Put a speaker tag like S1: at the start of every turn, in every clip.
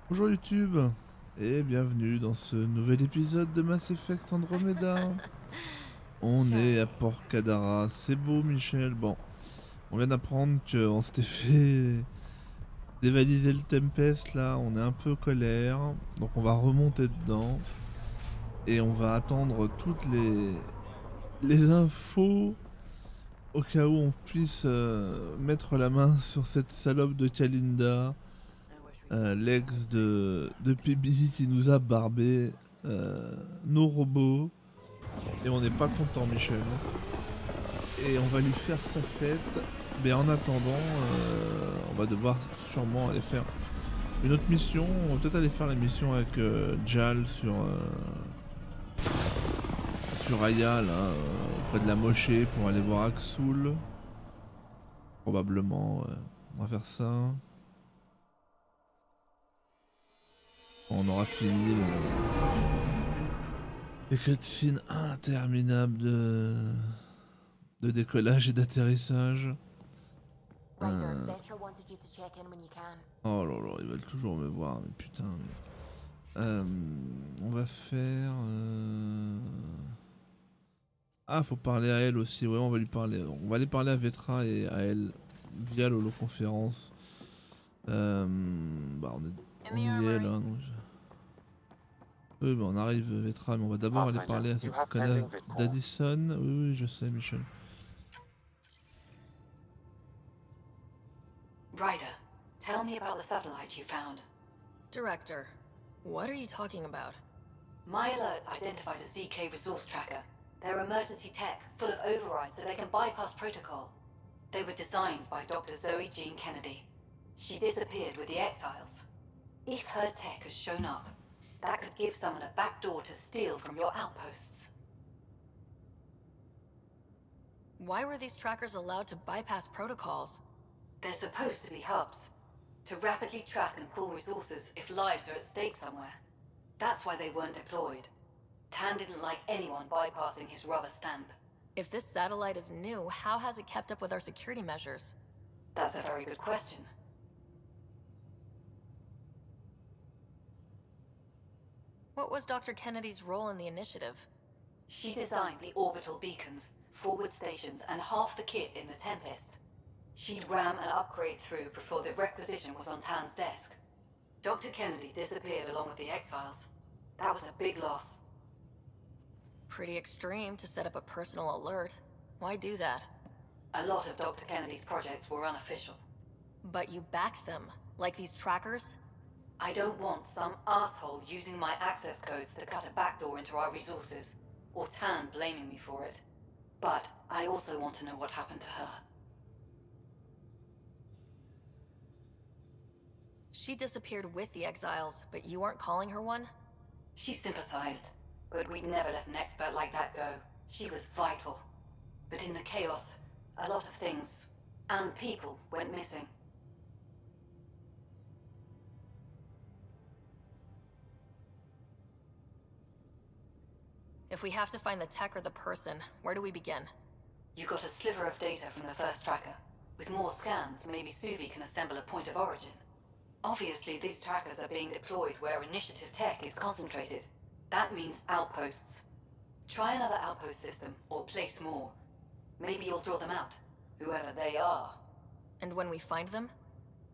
S1: Bonjour YouTube et bienvenue dans ce nouvel épisode de Mass Effect Andromeda. On est à Port Cadara, c'est beau Michel. Bon, on vient d'apprendre qu'on s'était fait dévaliser le Tempest là, on est un peu colère, donc on va remonter dedans et on va attendre toutes les infos au cas où on puisse mettre la main sur cette salope de Kalinda. L'ex de PBZ qui nous a barbé nos robots. Et on n'est pas content, Michel. Et on va lui faire sa fête. Mais en attendant, on va devoir sûrement aller faire une autre mission. On va peut-être aller faire la mission avec Jal sur Aya, là, auprès de la mochée pour aller voir Axul. Probablement, on va faire ça. On aura fini les cutscenes interminables de décollage et d'atterrissage. Oh là là, ils veulent toujours me voir, mais putain. On va faire... Ah, faut parler à elle aussi, ouais, on va lui parler. On va aller parler à Vetra et à elle via l'holoconférence. Bah, on y est là. Donc... Oui, bah on arrive Vetra, mais on va d'abord aller parler à cette connasse d'Addison. Oui, je sais, Michel.
S2: Ryder, tell me about the satellite you found.
S3: Director, what are you talking about?
S2: My alert identified a ZK resource tracker. They're emergency tech, full of overrides so they can bypass protocol. They were designed by Dr. Zoe Jean Kennedy. She disappeared with the Exiles. If her tech has shown up, that could give someone a backdoor to steal from your outposts.
S3: Why were these trackers allowed to bypass protocols?
S2: They're supposed to be hubs, to rapidly track and pull resources if lives are at stake somewhere. That's why they weren't deployed. Tan didn't like anyone bypassing his rubber stamp.
S3: If this satellite is new, how has it kept up with our security measures?
S2: That's a very good question.
S3: What was Dr. Kennedy's role in the initiative?
S2: She designed the orbital beacons, forward stations, and half the kit in the Tempest. She'd ram and upgrade through before the requisition was on Tan's desk. Dr. Kennedy disappeared along with the Exiles. That was a big loss.
S3: Pretty extreme to set up a personal alert. Why do that?
S2: A lot of Dr. Kennedy's projects were unofficial.
S3: But you backed them, like these trackers?
S2: I don't want some asshole using my access codes to cut a backdoor into our resources, or Tan blaming me for it. But I also want to know what happened to her.
S3: She disappeared with the Exiles, but you aren't calling her one?
S2: She sympathized, but we'd never let an expert like that go. She was vital. But in the chaos, a lot of things, and people, went missing.
S3: If we have to find the tech or the person, where do we begin?
S2: You got a sliver of data from the first tracker. With more scans, maybe Suvi can assemble a point of origin. Obviously, these trackers are being deployed where initiative tech is concentrated. That means outposts. Try another outpost system, or place more. Maybe you'll draw them out, whoever they are.
S3: And when we find them?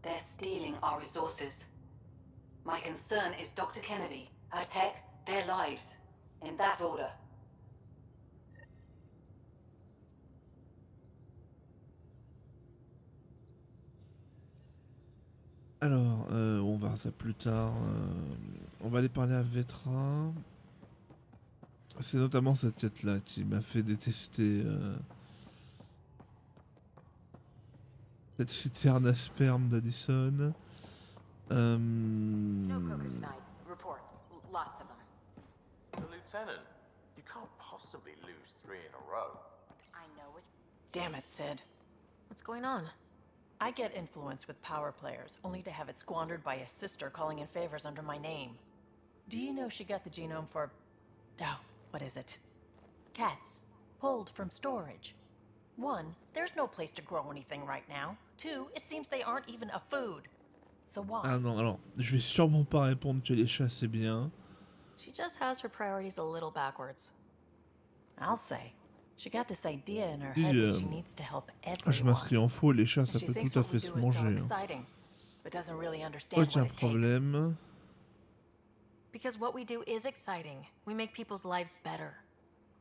S2: They're stealing our resources. My concern is Dr. Kennedy, her tech, their lives. In that order.
S1: Alors, on verra ça plus tard. On va aller parler à Vetra. C'est notamment cette quête-là qui m'a fait détester cette citerne à sperme d'Addison.
S4: No poker tonight. Reports. Lots of them.
S5: The Lieutenant, you can't possibly lose 3 in a row.
S4: I know it.
S6: Damn it, Sid.
S3: What's going on?
S6: I get influence with power players, only to have it squandered by a sister calling in favors under my name. Do you know she got the genome for... oh, what is it? Cats. Pulled from storage. 1, there's no place to grow anything right now. 2, it seems they aren't even a food. So why?
S1: Ah non, alors, je vais sûrement pas répondre que les chats c'est bien.
S3: She just has her priorities a little backwards.
S6: I'll say. She got this idea in her
S1: Si
S6: head that she needs to help
S1: je
S6: everyone.
S1: m'inscris en faux, les chats
S6: And
S1: ça
S6: she
S1: peut
S6: thinks
S1: tout à
S6: what we
S1: fait se
S6: do is so
S1: manger. Hein.
S6: exciting, but doesn't really understand
S1: Aucun
S6: what it takes.
S1: problème.
S3: Because what we do is exciting. We make people's lives better.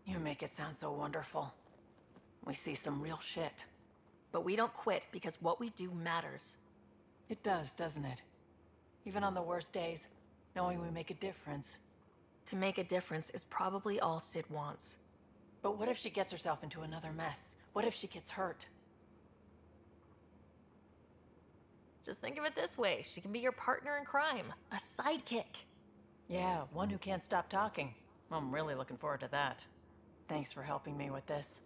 S6: You make it sound so wonderful. We see some real shit.
S3: But we don't quit because what we do matters.
S6: It does, doesn't it? Even on the worst days, knowing we make a difference.
S3: To make a difference is probably all Sid wants.
S6: But what if she gets herself into another mess? What if she gets hurt?
S3: Just think of it this way. She can be your partner in crime. A sidekick.
S6: Yeah, one who can't stop talking. I'm really looking forward to that. Thanks for helping me with this.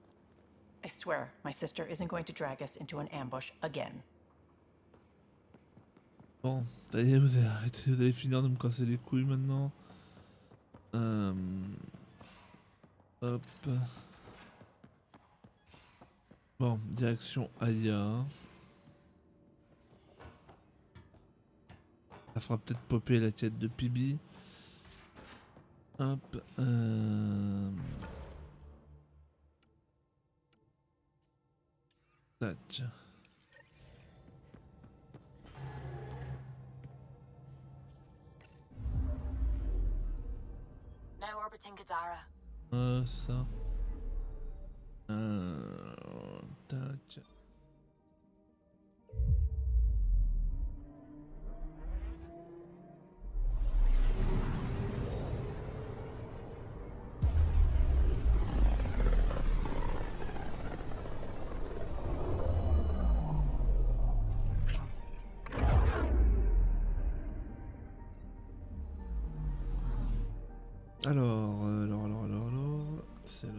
S6: I swear, my sister isn't going to drag us into an ambush again.
S1: Bon, ça y est, vous allez arrêter, vous allez finir de me casser les couilles maintenant. Hop. Bon, direction Aya. Ça fera peut-être popper la tête de Pibi. Hop. Tac.
S4: Now orbiting Gadara.
S1: Ça. Tac. Alors, c'est là.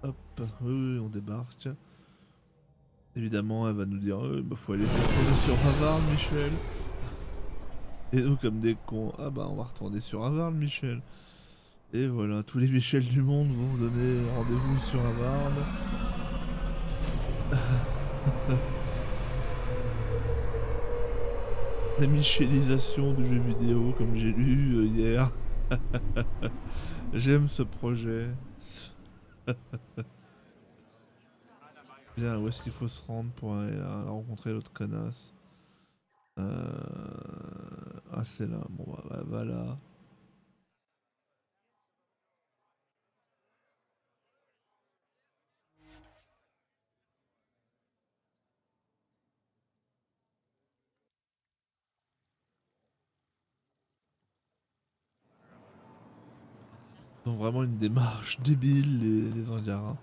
S1: Hop, oui, on débarque. Évidemment, elle va nous dire, bah faut aller retourner sur Havard, Michel. Et nous, comme des cons, ah bah on va retourner sur Havard, Michel. Et voilà, tous les Michel du monde vont se donner rendez-vous sur Havard. La michelisation du jeu vidéo, comme j'ai lu hier. J'aime ce projet. Bien, où est-ce qu'il faut se rendre pour aller là, rencontrer l'autre connasse? Ah, c'est là. Bon, bah là. Ils ont vraiment une démarche débile, les Angara.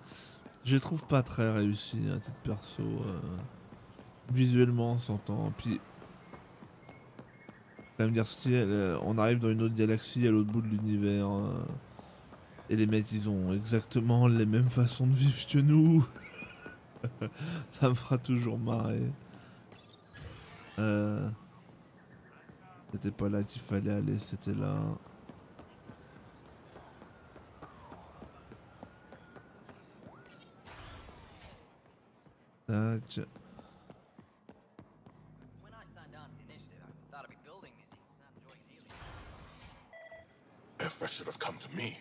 S1: Je les trouve pas très réussis, à titre perso. Visuellement, on s'entend. Puis, quand même dire ce qu'il y a, on arrive dans une autre galaxie, à l'autre bout de l'univers. Et les mecs, ils ont exactement les mêmes façons de vivre que nous. Ça me fera toujours marrer. C'était pas là qu'il fallait aller, c'était là. Tac.
S7: When I signed on to the initiative, I thought I'd be building museums, not enjoying aliens.
S5: Effa should have come to me.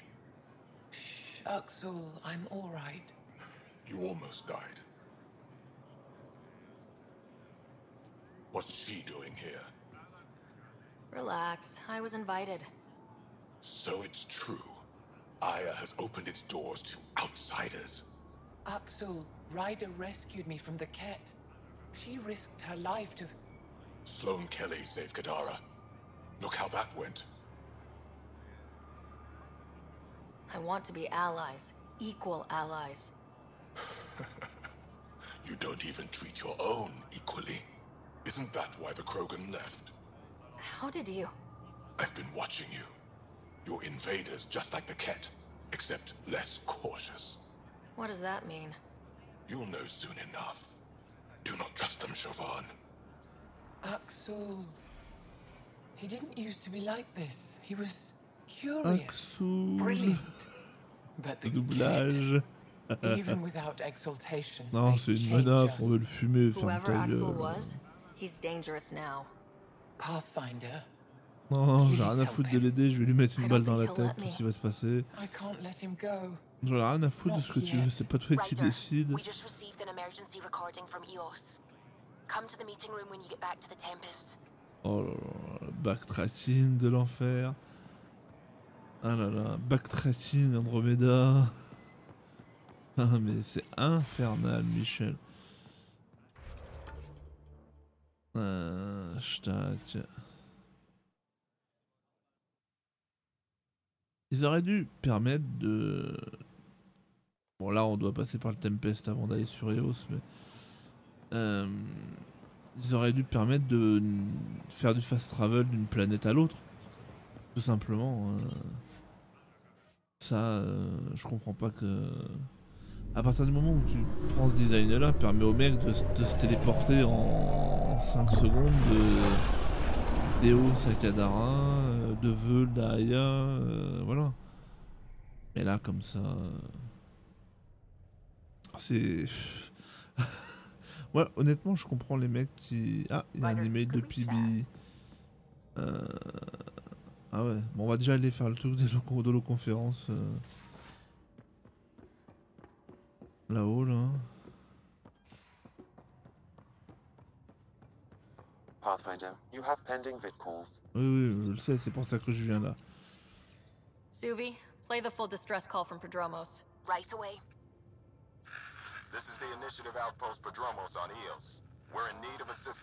S8: Axel, I'm all right.
S5: You almost died. What's she doing here?
S3: Relax. I was invited.
S5: So it's true. Aya has opened its doors to outsiders.
S8: Axel, Ryder rescued me from the cat. She risked her life to...
S5: Sloane Kelly saved Kadara. Look how that went.
S3: I want to be allies. Equal allies.
S5: You don't even treat your own equally. Isn't that why the Krogan left?
S3: How did you...
S5: I've been watching you. You're invaders just like the Ket, except less cautious.
S3: What does that mean?
S5: You'll know soon enough. Do not trust them, Chauvin.
S8: Axel... He didn't used to be like this. He was... Curious.
S1: Axoul.
S8: Brilliant. But the
S1: Doublage.
S8: cat, even without exaltation,
S1: Non,
S8: they
S1: c'est une
S8: change
S1: menace,
S8: us.
S1: on veut le fumer, ferme
S3: Whoever
S1: ta
S3: Axel
S1: gueule.
S3: was, he's dangerous now.
S8: Pathfinder,
S1: Non, j'ai
S8: Please
S1: rien à
S8: help
S1: foutre de
S8: him.
S1: l'aider, je vais lui mettre
S3: I
S1: une
S3: don't
S1: balle dans la
S3: think he'll
S1: tête,
S3: let
S1: tout
S3: me.
S1: ce qui va se passer.
S8: I can't let him go.
S1: J'en ai rien à foutre de ce que tu veux, c'est pas toi qui
S4: Ryder,
S1: décide.
S4: we just received an emergency recording from EOS. Come to the meeting room when you get back to the Tempest.
S1: Oh là là, backtracking de l'enfer. Ah là là, backtracking Andromeda. Ah mais c'est infernal, Michel. Tac. Ils auraient dû permettre de... Bon là on doit passer par le Tempest avant d'aller sur EOS, mais... Ils auraient dû permettre de faire du fast travel d'une planète à l'autre. Tout simplement. Ça, je comprends pas que... À partir du moment où tu prends ce design là, permet au mec de se téléporter en 5 secondes d'Eos à Kadara, de Veuld à Aya, voilà. Et là comme ça... C'est... Ouais, honnêtement, je comprends les mecs qui... Ah, il y a un email de PB. Ah ouais, bon, on va déjà aller faire le truc des holoconférences. Là-haut, là.
S9: Pathfinder, you have pending vid calls.
S1: Oui, je le sais, c'est pour ça que je viens là.
S3: Suvi, play the full distress call from Prodromos.
S4: Right away.
S10: This is the Initiative Outpost Prodromos on EOS. We're in need of assistance.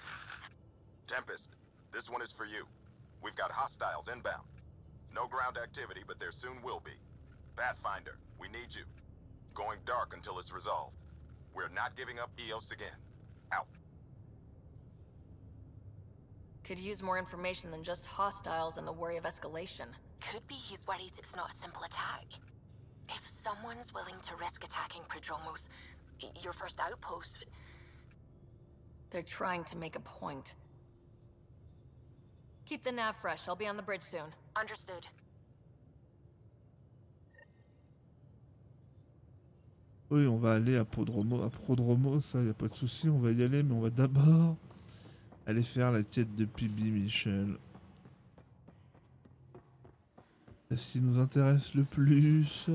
S10: Tempest, this one is for you. We've got hostiles inbound. No ground activity, but there soon will be. Pathfinder, we need you. Going dark until it's resolved. We're not giving up EOS again. Out.
S3: Could use more information than just hostiles and the worry of escalation.
S4: Could be he's worried it's not a simple attack. If someone's willing to risk attacking Prodromos, your first outpost...
S3: They're trying to make a point. Keep the nav fresh. I'll be on the bridge soon.
S4: Understood.
S1: Oui, on va aller à Prodromos, ça, y a pas de souci, on va y aller, mais on va d'abord aller faire la quête de PB, Michel. C'est ce qui nous intéresse le plus.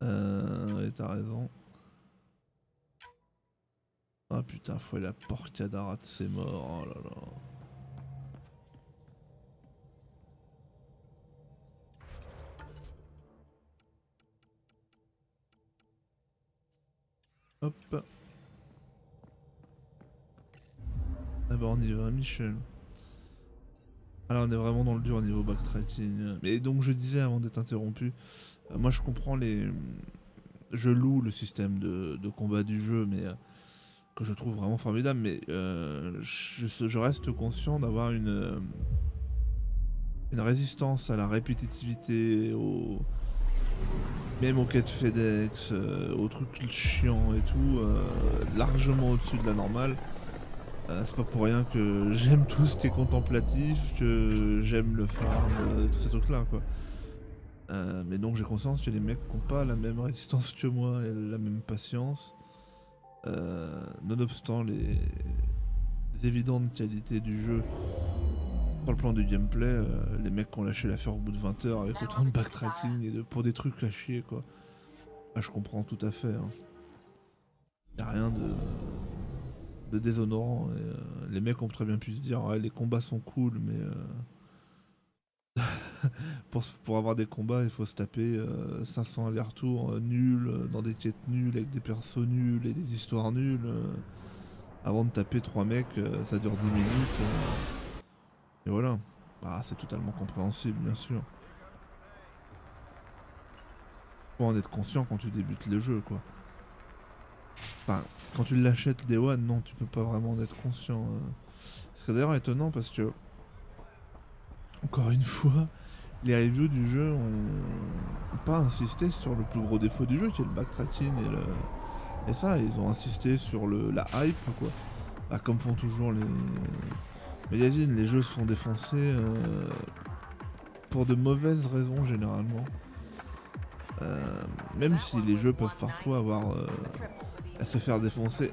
S1: Ouais, t'as raison. Ah putain, faut aller à Porcadarat, c'est mort, oh là là. Hop. Ah bah on y va, Michel. Alors on est vraiment dans le dur au niveau backtracking. Mais donc je disais avant d'être interrompu, moi je comprends les... Je loue le système de combat du jeu, mais que je trouve vraiment formidable, mais je reste conscient d'avoir une résistance à la répétitivité, même aux quêtes FedEx, aux trucs chiants et tout, largement au-dessus de la normale. C'est pas pour rien que j'aime tout ce qui est contemplatif, que j'aime le farm, tous ces trucs là quoi. Mais donc j'ai conscience que les mecs n'ont pas la même résistance que moi et la même patience. Nonobstant les évidentes qualités du jeu sur le plan du gameplay, les mecs qui ont lâché l'affaire au bout de 20 heures avec autant de backtracking et pour des trucs à chier quoi. Ah, je comprends tout à fait. Hein. Y a rien de déshonorant. Et, les mecs ont très bien pu se dire ouais, les combats sont cool, mais pour avoir des combats, il faut se taper 500 allers-retours nuls, dans des quêtes nulles, avec des persos nuls et des histoires nulles. Avant de taper 3 mecs, ça dure 10 minutes. Et voilà. Ah, c'est totalement compréhensible, bien sûr. Faut en être conscient quand tu débutes le jeu, quoi. Enfin, quand tu l'achètes Day One, non, tu peux pas vraiment en être conscient. Ce serait d'ailleurs étonnant parce que, encore une fois, les reviews du jeu ont pas insisté sur le plus gros défaut du jeu, qui est le backtracking et ça, ils ont insisté sur la hype, quoi. Bah, comme font toujours les magazines, les jeux se font défoncer pour de mauvaises raisons généralement. Même si les jeux peuvent parfois avoir à se faire défoncer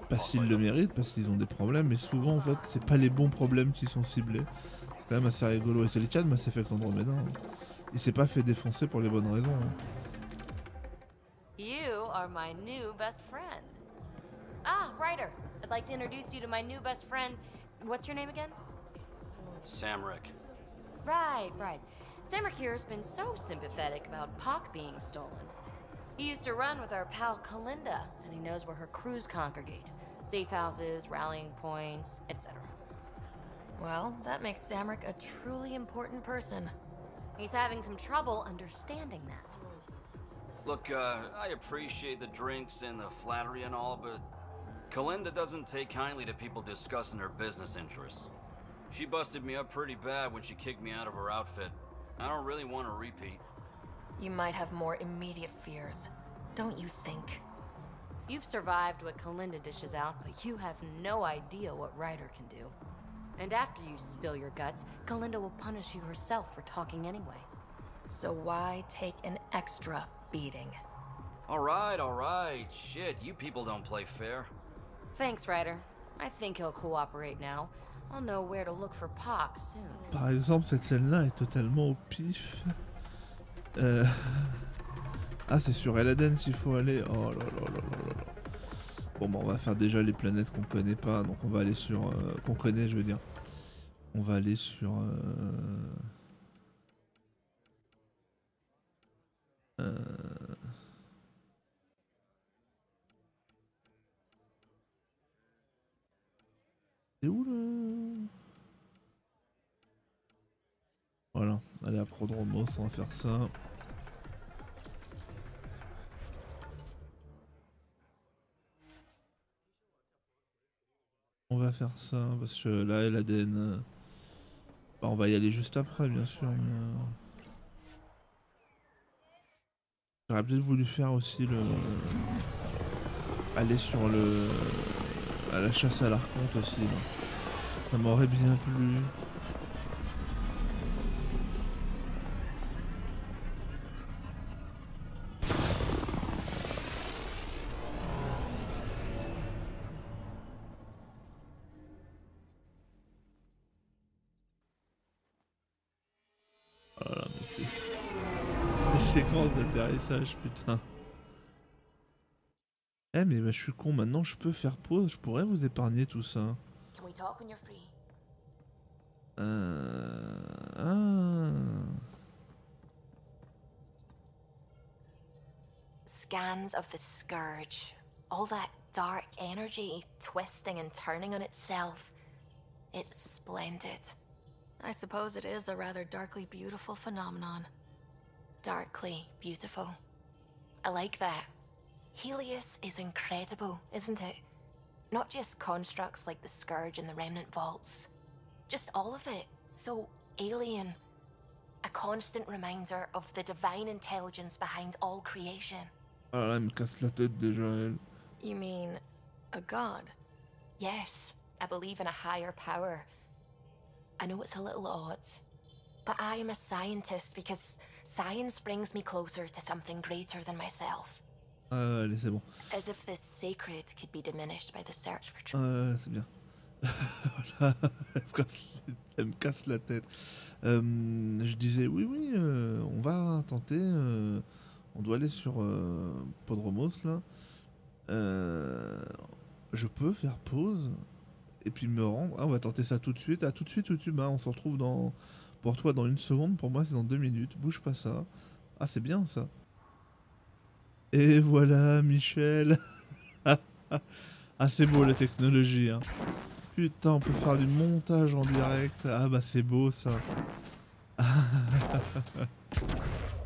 S1: parce qu'ils le méritent, parce qu'ils ont des problèmes, mais souvent en fait c'est pas les bons problèmes qui sont ciblés. C'est quand même assez rigolo, et c'est le cas de Mass Effect Andromeda. Hein. Il s'est pas fait défoncer pour les bonnes raisons. Hein.
S3: You are my new best friend. Ah, Ryder. I'd like to introduce you to my new best friend. What's your name again?
S7: Samrick.
S3: Right. Samrick here has been so sympathetic about Pock being stolen. He used to run with our pal Kalinda, and he knows where her crews congregate. Safe houses, rallying points, etc. Well, that makes Samrick a truly important person. He's having some trouble understanding that.
S7: Look, I appreciate the drinks and the flattery and all, but Kalinda doesn't take kindly to people discussing her business interests. She busted me up pretty bad when she kicked me out of her outfit. I don't really want to repeat.
S3: You might have more immediate fears, don't you think? You've survived what Kalinda dishes out, but you have no idea what Ryder can do. And after you spill your guts, Kalinda will punish you herself for talking anyway. So why take an extra beating?
S7: All right. Shit, you people don't play fair.
S3: Thanks, Ryder. I think he'll cooperate now. I'll know where to look for Pock soon.
S1: Par exemple, cette scène-là est totalement au pif. Ah, c'est sur Eladen qu'il faut aller. Oh là là là là là. Bon, bah, on va faire déjà les planètes qu'on connaît pas. Donc, on va aller sur. Qu'on connaît, je veux dire. On va aller sur. C'est où le. Voilà, allez à Prodromos, on va faire ça. On va faire ça, parce que là, l'ADN... Bah, on va y aller juste après, bien sûr, mais... J'aurais peut-être voulu faire aussi le... Aller sur le... à la chasse à l'archonte aussi, là. Ça m'aurait bien plu. Voilà, mais c'est... Les séquences d'atterrissage, putain. Eh mais bah, je suis con, maintenant je peux faire pause, je pourrais vous épargner tout ça.
S4: Can we talk when you're free? Scans of the Scourge. All that dark energy twisting and turning on itself. It's splendid.
S3: I suppose it is a rather darkly beautiful phenomenon.
S4: Darkly beautiful. I like that. Helios is incredible, isn't it? Not just constructs like the Scourge and the Remnant Vaults. Just all of it. So alien. A constant reminder of the divine intelligence behind all creation.
S1: Ah là, elle me casse la tête déjà, elle.
S3: You mean a god?
S4: Yes, I believe in a higher power. I know it's a little odd, but I am a scientist because science brings me closer to something greater than myself.
S1: Ah, allez, c'est bon.
S4: As if this sacred could be diminished by the search for truth.
S1: C'est bien. Voilà, elle me casse la tête. Je disais, oui, on va tenter. On doit aller sur Podromos, là. Je peux faire pause et puis me rendre. Ah, on va tenter ça tout de suite. Ah, tout de suite, YouTube. Hein, on se retrouve dans. Pour toi, dans 1 seconde. Pour moi, c'est dans 2 minutes. Bouge pas ça. Ah, c'est bien ça. Et voilà, Michel. Ah, c'est beau la technologie. Hein. Putain, on peut faire du montage en direct. Ah, bah, c'est beau ça.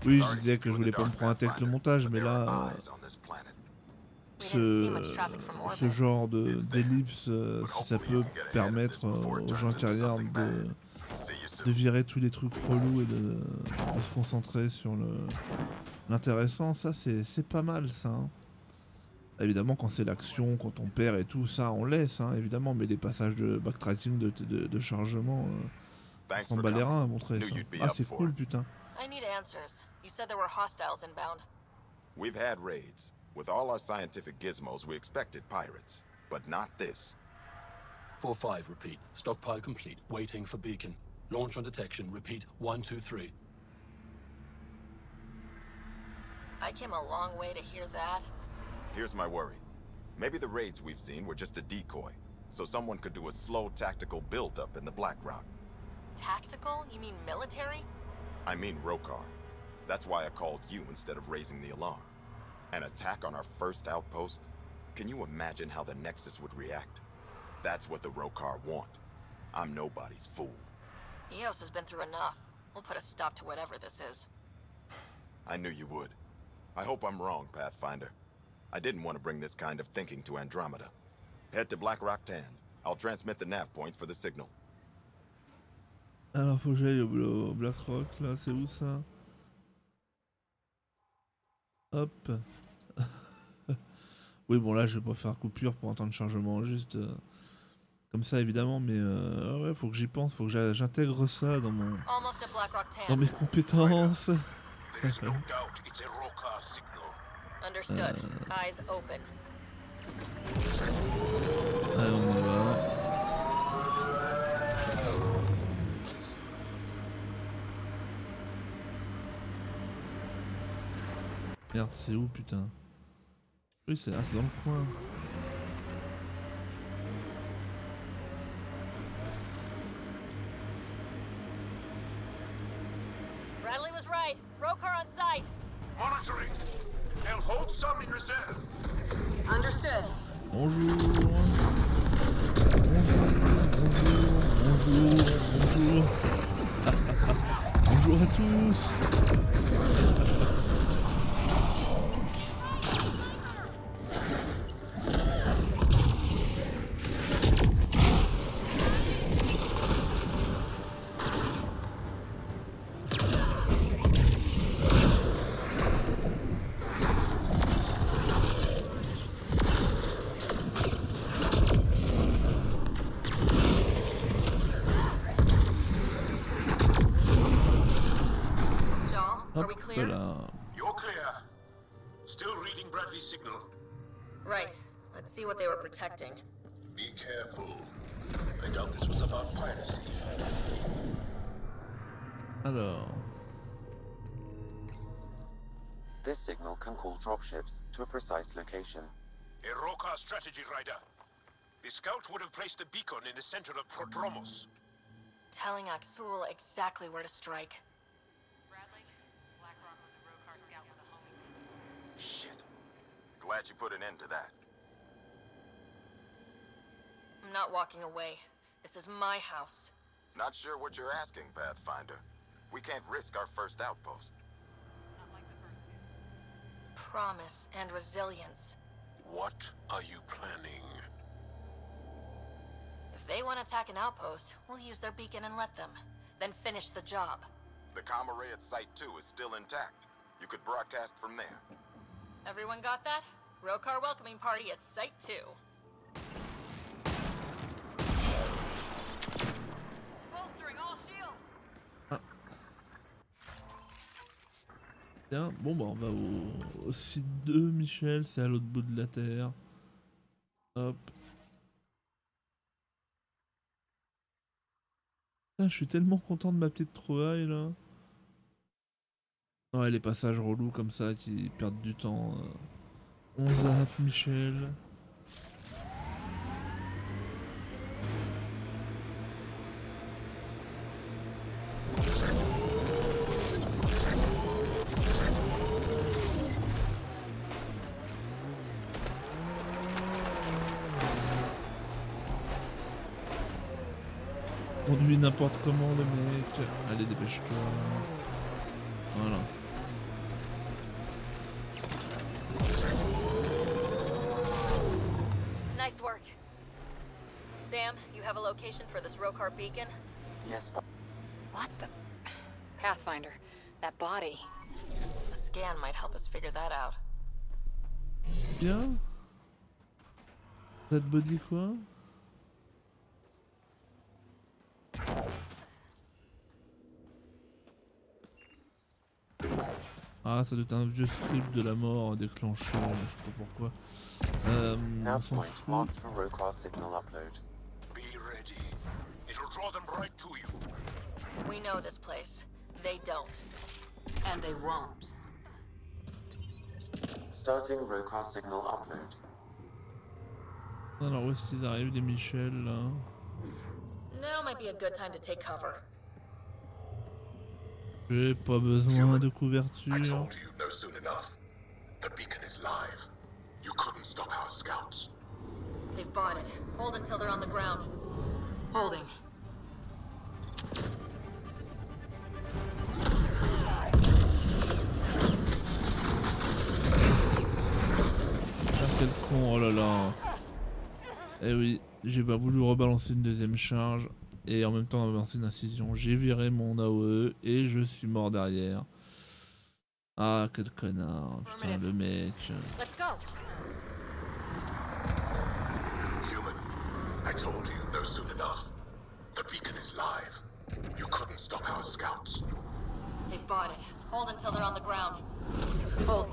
S1: Oui, je disais que je voulais pas me prendre un tête le montage, mais là. Ce genre d'ellipse, si ça peut permettre aux gens qui regardent de virer tous les trucs relous et de se concentrer sur l'intéressant, ça c'est pas mal ça. Hein. Évidemment, quand c'est l'action, quand on perd et tout, ça, on laisse, hein, évidemment. Mais les passages de backtracking, de chargement, on
S10: Thanks
S1: s'en
S10: for
S1: bat les
S10: coming.
S1: reins à montrer
S10: Knew
S1: ça.
S10: you'd be
S1: Ah,
S10: up
S1: c'est
S10: for
S1: cool,
S10: it.
S1: putain.
S4: I need answers. You said there were hostiles inbound.
S10: We've had raids. With all our scientific gizmos, we expected pirates. But not this.
S11: 4-5, repeat. Stockpile complete. Waiting for beacon. Launch on detection. Repeat. 1, 2, 3.
S4: I came a long way to hear that.
S10: Here's my worry. Maybe the raids we've seen were just a decoy, so someone could do a slow tactical build-up in the Black Rock.
S4: Tactical? You mean military?
S10: I mean Rokar. That's why I called you instead of raising the alarm. An attack on our first outpost? Can you imagine how the Nexus would react? That's what the Rokar want. I'm nobody's fool.
S4: Eos has been through enough. We'll put a stop to whatever this is.
S10: I knew you would. I hope I'm wrong, Pathfinder. I didn't want to bring this kind of thinking to Andromeda. Head to Black Rock Tand. I'll transmit the nav point for the signal.
S1: Alors, faut que j'aille au Black Rock, là, c'est où ça? Hop. Oui, bon, là, je vais pas faire coupure pour un temps de chargement, juste comme ça, évidemment, mais ouais, faut que j'y pense, faut que j'intègre ça dans mon...
S4: Almost at Black Rock Tand.
S1: dans mes compétences.
S5: There is no doubt it's a Rokar signal.
S4: Understood. Eyes open.
S1: Allez, on y va. Merde, c'est où, putain? Oui, c'est dans le coin.
S4: Bradley was right. Rokar on site.
S5: Monitoring. They'll hold some in reserve.
S4: Understood.
S1: Bonjour. Bonjour. Bonjour à tous.
S5: You're clear. Still reading Bradley's signal.
S4: Right. Let's see what they were protecting.
S5: Be careful. I doubt this was about piracy.
S1: Alors.
S9: This signal can call dropships to a precise location.
S5: A Rokar strategy rider. The scout would have placed the beacon in the center of Prodromos.
S4: Telling Aksul exactly where to strike.
S12: Bradley, Black Rock was a Rokar scout with a homing.
S10: Shit. Glad you put an end to that.
S4: I'm not walking away. This is my house.
S10: Not sure what you're asking, Pathfinder. We can't risk our first outpost.
S12: Not like the first two.
S4: Promise and resilience.
S5: What are you planning?
S4: If they want to attack an outpost, we'll use their beacon and let them. Then finish the job.
S10: The comm array at Site 2 is still intact. You could broadcast from there.
S4: Everyone got that? Rokar welcoming party at Site 2.
S12: Bolstering all shields.
S1: Tiens, bon bah on va au site 2, Michel, c'est à l'autre bout de la Terre. Hop. Putain, je suis tellement content de ma petite trouvaille là. Ouais, les passages relous comme ça qui perdent du temps. On zappe, Michel. Conduis n'importe comment le mec. Allez, dépêche-toi. Voilà.
S4: Nice work. Sam, you have a location for this Rokar beacon?
S9: Yes,
S2: What the? Pathfinder, that body.
S4: A scan might help us figure that out.
S1: Bien. That body quoi? Ah, ça doit être un vieux script de la mort déclenché, je sais pas pourquoi. On s'en fout.
S9: marked for Rokar signal upload.
S10: Be ready. It'll draw them right to you.
S3: We know this place. They don't.
S2: And they won't.
S9: Starting Rokar signal upload.
S1: Alors où est-ce qu'ils arrivent les Michel là?
S3: Now might be a good time to take cover.
S1: J'ai pas besoin de
S10: I
S1: couverture.
S10: told you no soon enough. The beacon is live. You couldn't stop our scouts.
S3: They've bought it. Hold until they're on the ground.
S2: Holding.
S1: Ah, quel con, oh là là. Eh oui, j'ai pas voulu rebalancer une deuxième charge et en même temps avancer une incision. J'ai viré mon AOE et je suis mort derrière. Ah, quel connard. Putain, le mec.
S3: Let's go.
S10: Human, I told you no soon enough. The beacon is live. You couldn't stop our scouts.
S3: They've bought it. Hold until they're on the ground.
S2: Hold.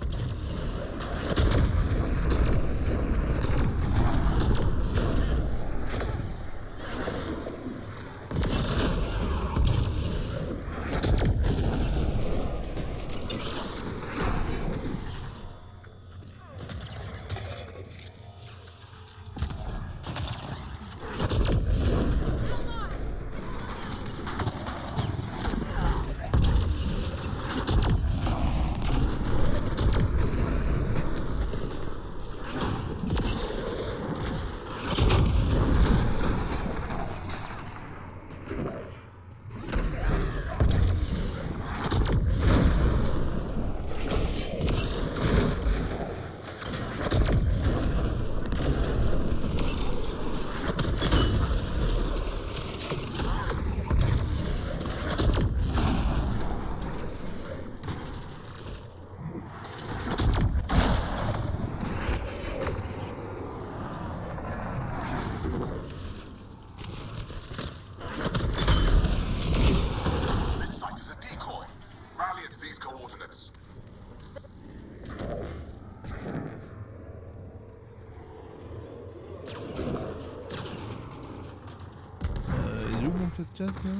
S1: Il est où mon 4x4 là?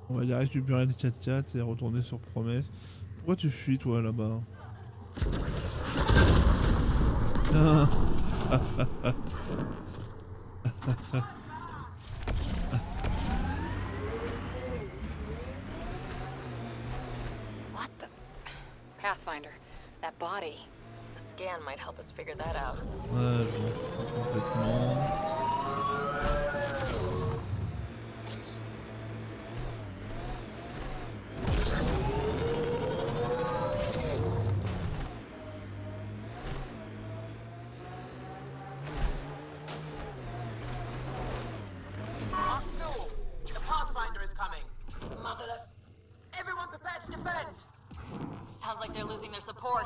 S1: On va aller récupérer les 4x4 et retourner sur Promesse. Pourquoi tu fuis toi là-bas? Ah.
S3: What the? Pathfinder, that body. A scan might help us figure that out.
S1: Ouais, je m'en fous complètement.
S8: The Pathfinder is coming. Motherless. Everyone prepare to defend.
S3: Sounds like they're losing their support.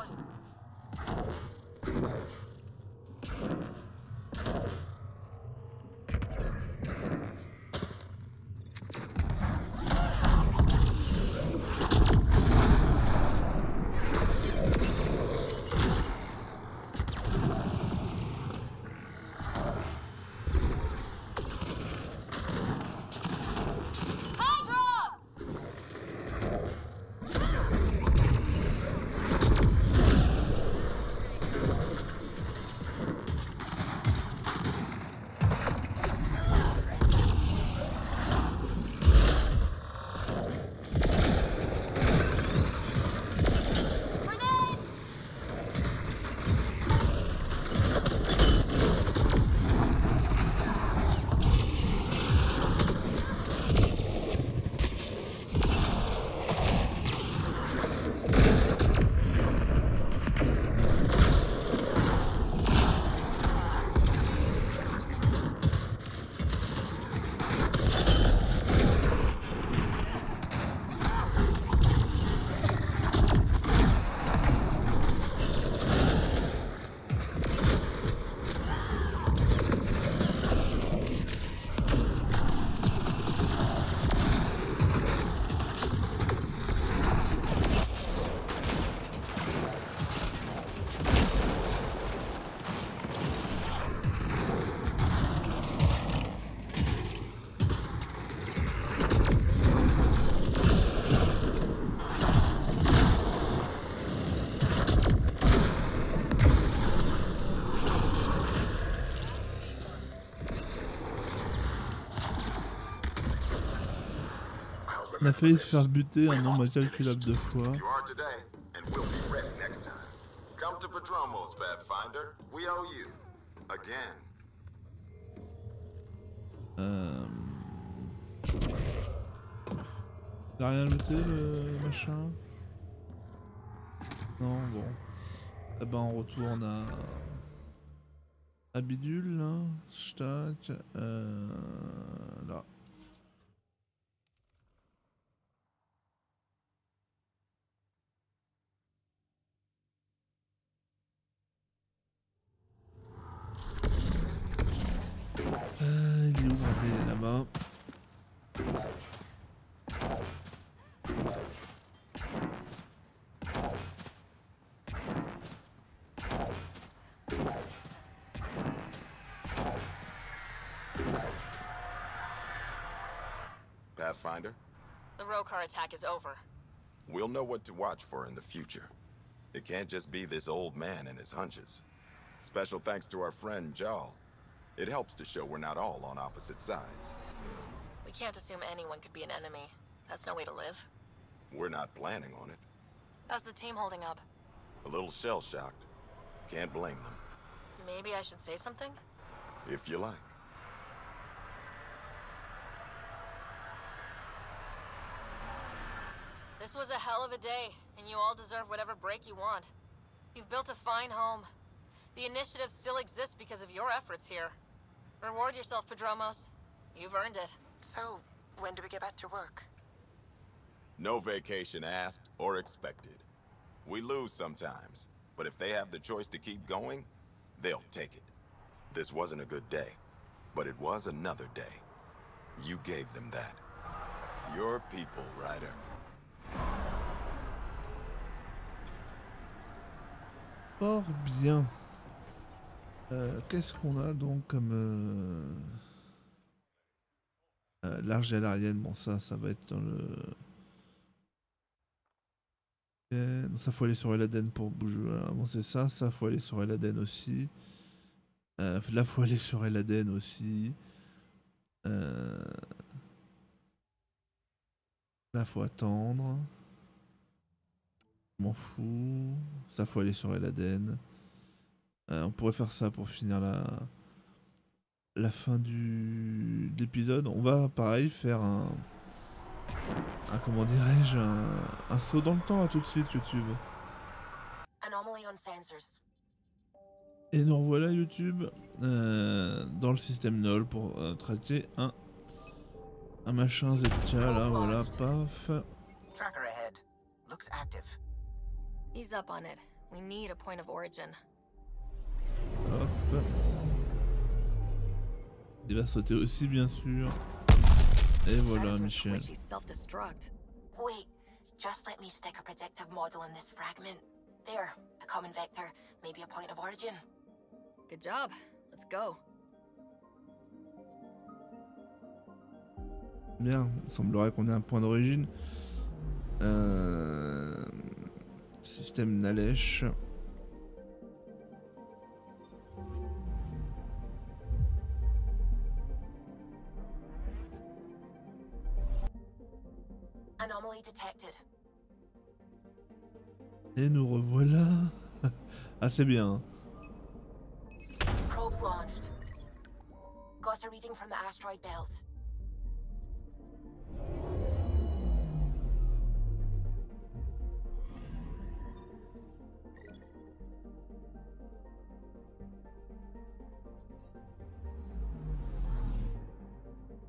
S1: On a failli se faire buter un nombre incalculable de fois.
S10: You are today, and we'll be ready next time. Come to Padromos, Pathfinder. We owe you. Again.
S1: T'as rien looté le machin? Non, bon. Eh ben on retourne à Bidule, là. Stack. Là. Il est où? Il est là-bas.
S10: Pathfinder,
S12: The Rokar attack is over.
S10: we'll know what to watch for in the future. It can't just be this old man and his hunches. Special thanks to our friend Jarl. It helps to show we're not all on opposite sides.
S12: We can't assume anyone could be an enemy. That's no way to live.
S10: We're not planning on it.
S12: How's the team holding up?
S10: A little shell-shocked. Can't blame them.
S12: Maybe I should say something?
S10: If you like.
S12: This was a hell of a day, and you all deserve whatever break you want. You've built a fine home. The initiative still exists because of your efforts here. Reward yourself, Padromos. You've earned it.
S6: So, when do we get back to work?
S10: No vacation asked or expected. We lose sometimes, but if they have the choice to keep going, they'll take it. This wasn't a good day, but it was another day. You gave them that. Your people, Ryder.
S1: Fort bien. Qu'est-ce qu'on a donc comme large à l'arienne? Bon, ça va être dans le. Non, ça faut aller sur Eladen pour bouger. Voilà. Bon, c'est ça. Ça faut aller sur Eladen aussi. Là faut aller sur Eladen aussi. Là faut attendre. Je m'en fous. Ça faut aller sur Eladen. On pourrait faire ça pour finir la fin de l'épisode. On va pareil faire un comment dirais-je, un saut dans le temps. À tout de suite YouTube.
S4: Anomaly on sensors.
S1: Et nous revoilà YouTube dans le système NOL pour traiter un machin ZK là, voilà, paf.
S13: Tracker ahead. Looks active.
S12: He's up on it. We need a point of origin.
S1: Hop. Il va sauter aussi bien sûr. Et voilà Michel.
S4: Wait, just let me stick a predictive model in this fragment. There, a common vector, maybe a point of origin.
S12: Good job. Let's go.
S1: Bien, il semblerait qu'on ait un point d'origine. Système Nalesh.
S4: Anomaly detected.
S1: Et nous revoilà. Ah c'est bien.
S4: Probes launched. Got a reading from the asteroid belt.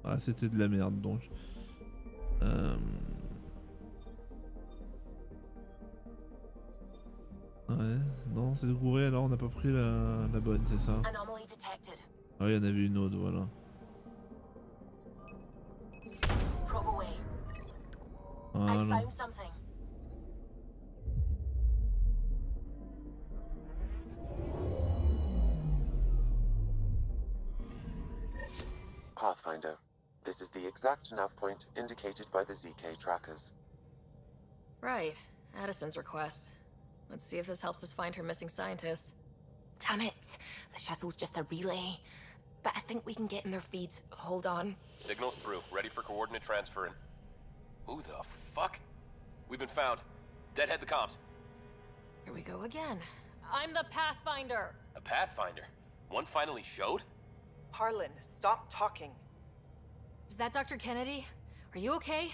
S1: Ah c'était de la merde donc. Ouais, non c'est gouré alors on n'a pas pris la bonne, c'est ça. Ah il y en avait une autre, voilà. Voilà.
S9: Pathfinder, this is the exact nav point indicated by the ZK trackers.
S12: Right. Addison's request. Let's see if this helps us find her missing scientist.
S4: Damn it. The shuttle's just a relay. But I think we can get in their feed. Hold on.
S14: Signals through. Ready for coordinate transferring. Who the fuck? We've been found. Deadhead the comms.
S12: Here we go again. I'm the Pathfinder.
S14: A Pathfinder? One finally showed?
S15: Harlan, stop talking.
S12: Is that Dr. Kennedy? Are you okay?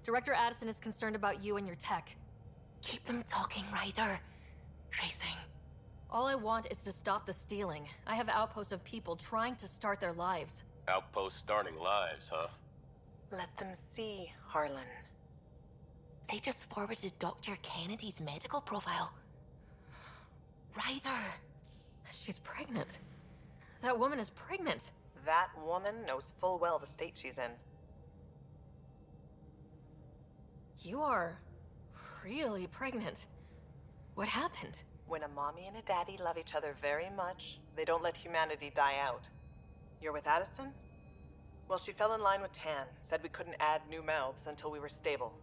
S12: Director Addison is concerned about you and your tech.
S4: Keep them talking, Ryder. Tracing.
S12: All I want is to stop the stealing. I have outposts of people trying to start their lives.
S14: Outpost starting lives, huh?
S15: Let them see, Harlan.
S4: They just forwarded Dr. Kennedy's medical profile. Ryder.
S12: She's pregnant. That woman is pregnant.
S15: That woman knows full well the state she's in.
S12: You are really pregnant. What happened?
S15: When a mommy and a daddy love each other very much, they don't let humanity die out. You're with Addison? Well, she fell in line with Tan, said we couldn't add new mouths until we were stable.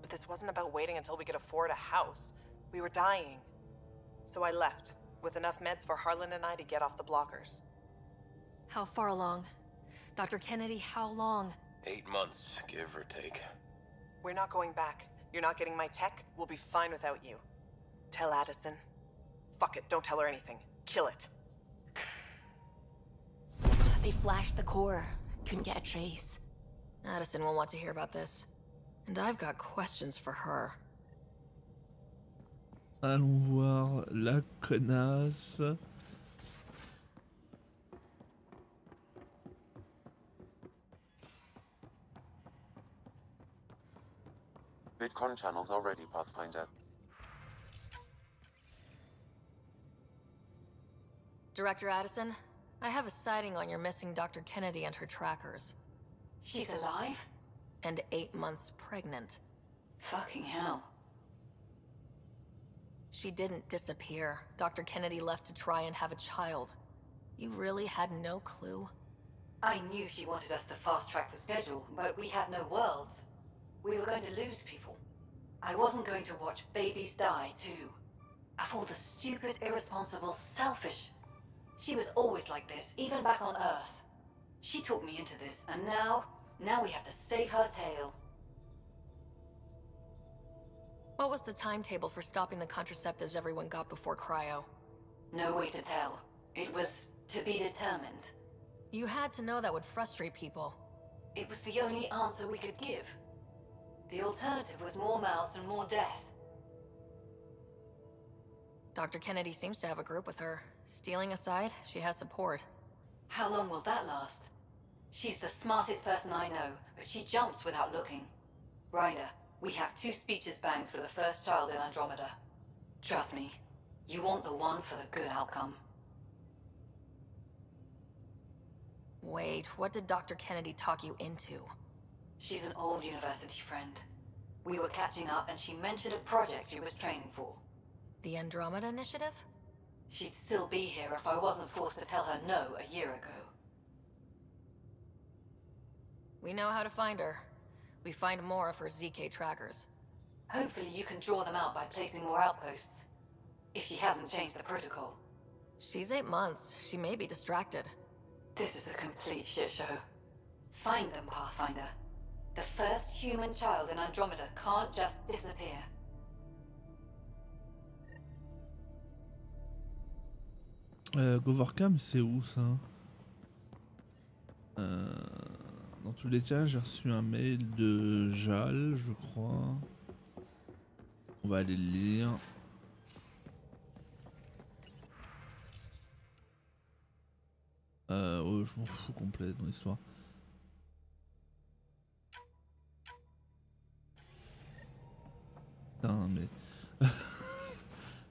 S15: But this wasn't about waiting until we could afford a house. We were dying. So I left, with enough meds for Harlan and I to get off the blockers.
S12: How far along? Dr. Kennedy, how long?
S14: 8 months, give or take.
S15: We're not going back. You're not getting my tech. We'll be fine without you. Tell Addison. Fuck it, don't tell her anything. Kill it.
S4: They flashed the core. Couldn't get a trace.
S12: Addison will want to hear about this. And I've got questions for her.
S1: Allons voir la connasse.
S9: Bitcoin channels are ready, Pathfinder.
S12: Director Addison, I have a sighting on your missing Dr. Kennedy and her trackers.
S2: She's alive?
S12: And 8 months pregnant.
S2: Fucking hell.
S12: She didn't disappear. Dr. Kennedy left to try and have a child. You really had no clue?
S2: I knew she wanted us to fast-track the schedule, but we had no worlds. We were going to lose people. I wasn't going to watch babies die, too. Of all the stupid, irresponsible, selfish... She was always like this, even back on Earth. She talked me into this, and now we have to save her tail.
S12: What was the timetable for stopping the contraceptives everyone got before cryo?
S2: No way to tell. It was to be determined.
S12: You had to know that would frustrate people.
S2: It was the only answer we could give. The alternative was more mouths and more death.
S12: Dr. Kennedy seems to have a group with her. Stealing aside, she has support.
S2: How long will that last? She's the smartest person I know, but she jumps without looking. Ryder, we have 2 speeches banked for the first child in Andromeda. Trust me, you want the one for the good outcome.
S12: Wait, what did Dr. Kennedy talk you into?
S2: She's an old university friend. We were catching up and she mentioned a project she was training for.
S12: The Andromeda Initiative?
S2: She'd still be here if I wasn't forced to tell her no a year ago.
S12: We know how to find her. We find more of her ZK trackers.
S2: Hopefully you can draw them out by placing more outposts. If she hasn't changed the protocol.
S12: She's 8 months. She may be distracted.
S2: This is a complete shit show. Find them, Pathfinder. The first human child in Andromeda can't just disappear.
S1: Govorkam, c'est où ça? Dans tous les cas, j'ai reçu un mail de Jal, je crois. On va aller le lire. Oh, je m'en fous complet dans l'histoire. Putain, mais...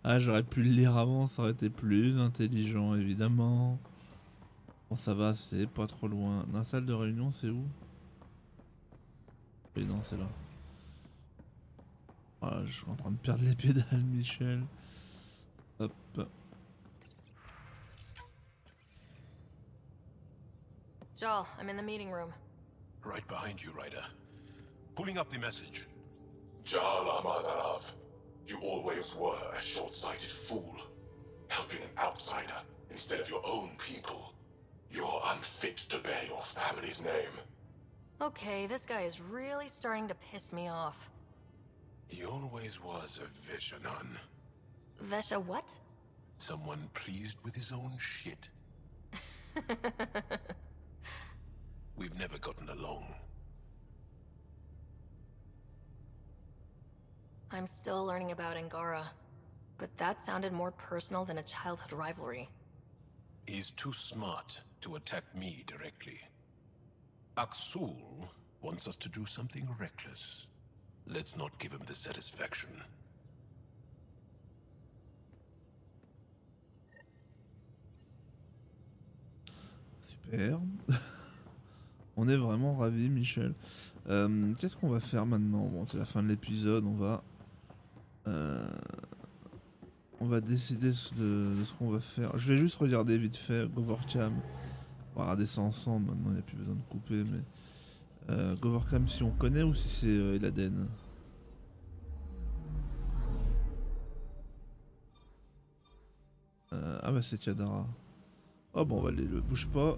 S1: Ah, j'aurais pu le lire avant, ça aurait été plus intelligent, évidemment. Bon, ça va, c'est pas trop loin. Dans la salle de réunion, c'est où? Oui, non, c'est là. Ah, je suis en train de perdre les pédales, Michel. Hop.
S12: Jal, I'm in the meeting room.
S11: Right behind you, Ryder. Pulling up the message.
S10: Jal Amadarav, you always were a short-sighted fool. Helping an outsider instead of your own people. You're unfit to bear your family's name.
S12: Okay, this guy is really starting to piss me off.
S5: He always was a Veshanon.
S12: Vesha what?
S5: Someone pleased with his own shit. We've never gotten along.
S12: I'm still learning about Angara, but that sounded more personal than a childhood rivalry.
S5: He's too smart to attack me directly. Aksul wants us to do something reckless. Let's not give him the satisfaction.
S1: Super. On est vraiment ravis, Michel. Qu'est-ce qu'on va faire maintenant? Bon, c'est la fin de l'épisode, on va décider de ce qu'on va faire. Je vais juste regarder vite fait Govorkam. On va regarder ça ensemble, maintenant il n'y a plus besoin de couper, mais... Govorkam si on connaît ou si c'est Eladen? Ah bah c'est Kadara. Oh bon, on va aller, le bouge pas.